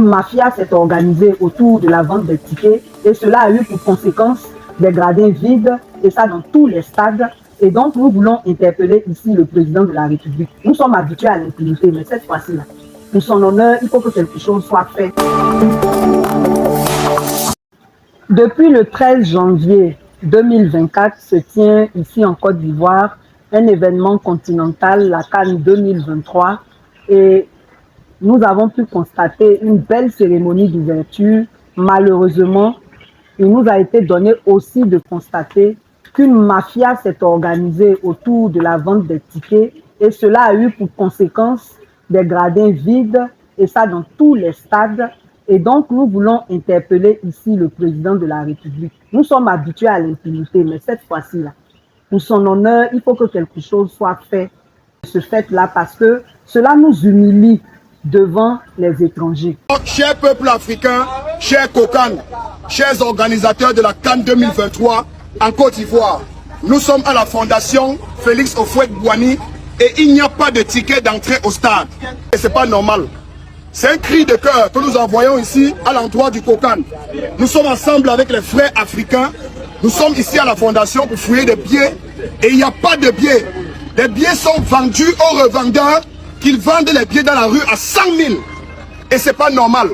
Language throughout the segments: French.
qu'une mafia s'est organisée autour de la vente des tickets et cela a eu pour conséquence des gradins vides et ça dans tous les stades. Et donc nous voulons interpeller ici le président de la République. Nous sommes habitués à l'impunité, mais cette fois-ci-là, pour son honneur, il faut que quelque chose soit fait. Depuis le 13 janvier 2024 se tient ici en Côte d'Ivoire un événement continental, la CAN 2023, et nous avons pu constater une belle cérémonie d'ouverture. Malheureusement, il nous a été donné aussi de constater qu'une mafia s'est organisée autour de la vente des tickets et cela a eu pour conséquence des gradins vides et ça dans tous les stades. Et donc, nous voulons interpeller ici le président de la République. Nous sommes habitués à l'impunité, mais cette fois-ci-là, pour son honneur, il faut que quelque chose soit fait de ce fait-là parce que cela nous humilie devant les étrangers. Chers peuples africains, chers COCAN, chers organisateurs de la CAN 2023 en Côte d'Ivoire, nous sommes à la fondation Félix Houphouët-Boigny et il n'y a pas de ticket d'entrée au stade. Et c'est pas normal. C'est un cri de cœur que nous envoyons ici à l'endroit du COCAN. Nous sommes ensemble avec les frères africains. Nous sommes ici à la fondation pour fouiller des billets et il n'y a pas de billets. Les billets sont vendus aux revendeurs qu'ils vendent les billets dans la rue à 100 000. Et c'est pas normal.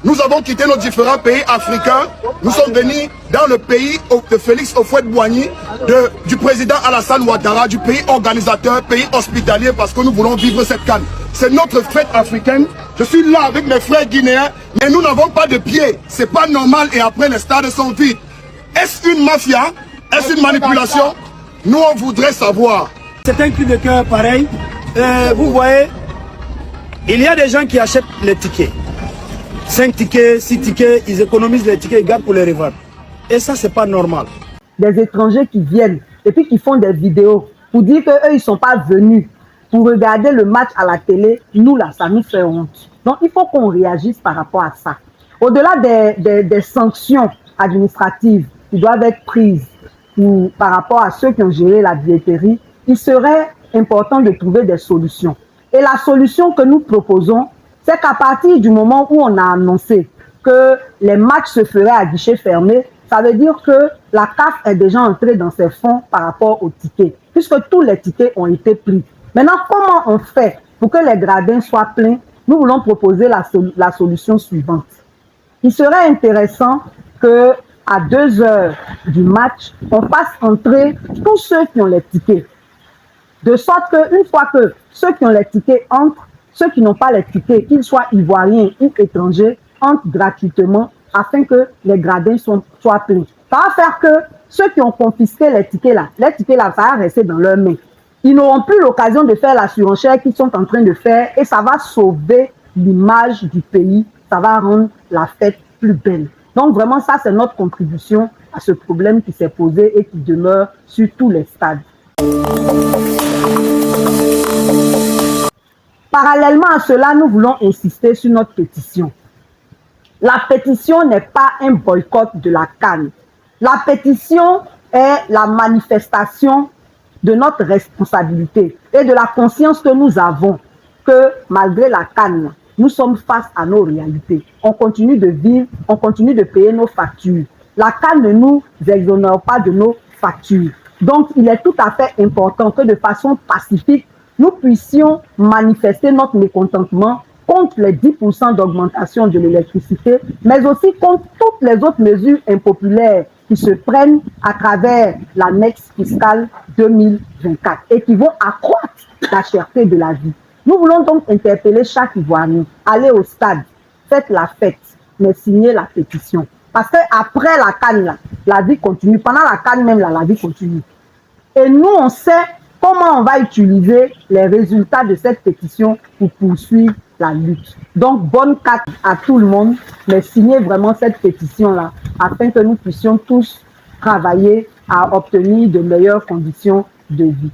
Nous avons quitté nos différents pays africains. Nous sommes venus dans le pays de Félix Houphouët-Boigny, du président Alassane Ouattara, du pays organisateur, pays hospitalier, parce que nous voulons vivre cette CAN. C'est notre fête africaine. Je suis là avec mes frères guinéens, mais nous n'avons pas de pieds. C'est pas normal et après les stades sont vides. Est-ce une mafia? Est-ce une manipulation? Nous, on voudrait savoir. C'est un cri de cœur pareil. Vous voyez, il y a des gens qui achètent les tickets. 5 tickets, 6 tickets, ils économisent les tickets, ils gardent pour les revendre. Et ça, c'est pas normal. Des étrangers qui viennent et puis qui font des vidéos pour dire qu'eux, ils ne sont pas venus pour regarder le match à la télé. Nous, là, ça nous fait honte. Donc, il faut qu'on réagisse par rapport à ça. Au-delà des sanctions administratives qui doivent être prises par rapport à ceux qui ont géré la billetterie, il serait important de trouver des solutions. Et la solution que nous proposons, c'est qu'à partir du moment où on a annoncé que les matchs se feraient à guichet fermé, ça veut dire que la CAF est déjà entrée dans ses fonds par rapport aux tickets, puisque tous les tickets ont été pris. Maintenant, comment on fait pour que les gradins soient pleins? Nous voulons proposer la solution suivante. Il serait intéressant que à 2 heures du match, on fasse entrer tous ceux qui ont les tickets. De sorte qu'une fois que ceux qui ont les tickets entrent, ceux qui n'ont pas les tickets, qu'ils soient ivoiriens ou étrangers, entrent gratuitement afin que les gradins soient pleins. Ça va faire que ceux qui ont confisqué les tickets là, ça va rester dans leurs mains. Ils n'auront plus l'occasion de faire la surenchère qu'ils sont en train de faire et ça va sauver l'image du pays, ça va rendre la fête plus belle. Donc vraiment, ça c'est notre contribution à ce problème qui s'est posé et qui demeure sur tous les stades. Parallèlement à cela, nous voulons insister sur notre pétition. La pétition n'est pas un boycott de la CAN. La pétition est la manifestation de notre responsabilité et de la conscience que nous avons que malgré la CAN, nous sommes face à nos réalités. On continue de vivre, on continue de payer nos factures. La CAN ne nous exonère pas de nos factures. Donc, il est tout à fait important que de façon pacifique, nous puissions manifester notre mécontentement contre les 10% d'augmentation de l'électricité, mais aussi contre toutes les autres mesures impopulaires qui se prennent à travers l'annexe fiscale 2024 et qui vont accroître la cherté de la vie. Nous voulons donc interpeller chaque Ivoirien, aller au stade, faites la fête, mais signez la pétition. Parce qu'après la CAN, la vie continue. Pendant la CAN même, la vie continue. Et nous, on sait comment on va utiliser les résultats de cette pétition pour poursuivre la lutte. Donc, bonne CAN à tout le monde, mais signez vraiment cette pétition-là afin que nous puissions tous travailler à obtenir de meilleures conditions de vie.